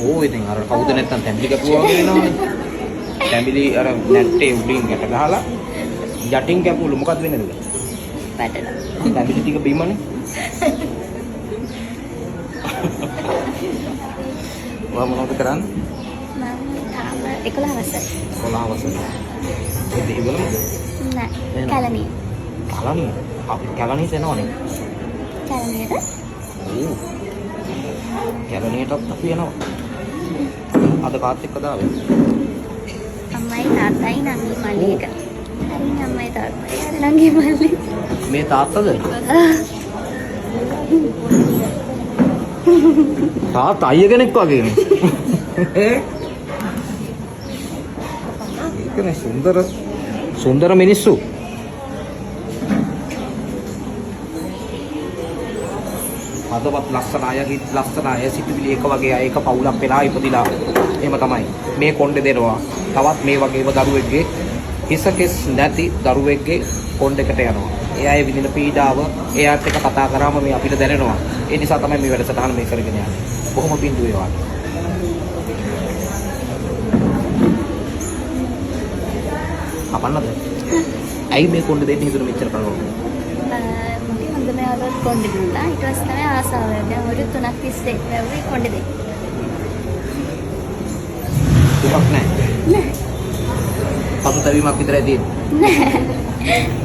ඕ ඉතින් අර කවුද නැත්තම් තැඹිලි කැපුවා වගේ වෙනවනේ. තැඹිලි අර නැට්ටේ උඩින් ගැට ගහලා යටින් කැපුවලු මොකද වෙන්නේ නේද? වැටෙනවා. තැඹිලි ටික බීමනේ. ඔයා මොනවද කරන්නේ? මම තාම 11 වසරේ. 11 වසරේ. ඒ දෙවිවලම නෑ. කැලණිය. කලණිය. අපි කලණියට එනවනේ. කැලණියට? ඕ. කැලණියටත් අපි යනවා. අද කාත් එක්කද ආවේ? අම්මයි තාත්තයි නංගි මල්ලි එක. හරි අම්මයි තාත්තයි හරි නංගි මල්ලි. මේ තාත්තද? තාත්තා අයිය කෙනෙක් වගේනේ. ඒකනේ සුන්දර මිනිස්සු. අදවත් ලස්සන අය සිතුවිලි එක වගේ අය එක පවුලක් වෙලා ඉපදිලා එහෙම තමයි මේ කොණ්ඩේ දෙනවා. තවත් මේ වගේම දරුවෙක්ගේ හිසකෙස් නැති දරුවෙක්ගේ කොණ්ඩේකට යනවා. ඒ අය විඳින පීඩාව එයාත් එක්ක කතා කරාම මේ අපිට දැනෙනවා. ඒ නිසා තමයි මේ වැඩසටහන මේ කරගෙන යන්නේ. බොහොම පිං දුවේ වාගේ. අපන්නද? ඇයි මේ කොණ්ඩේ දෙන්න හිතුනේ මෙච්චර කරනවා? මගේ හොඳම යාළුවත් කොණ්ඩේ දුන්නා. ඊට පස්සේ තමයි ආසාව. දැන් අවුරුදු 3ක් තිස්සේ වැව්වේ කොණ්ඩේ දෙන්න. දුකක් නැහැ. නෑ. පසුතැවීමක් විතරයි තියෙන්නේ. නෑ.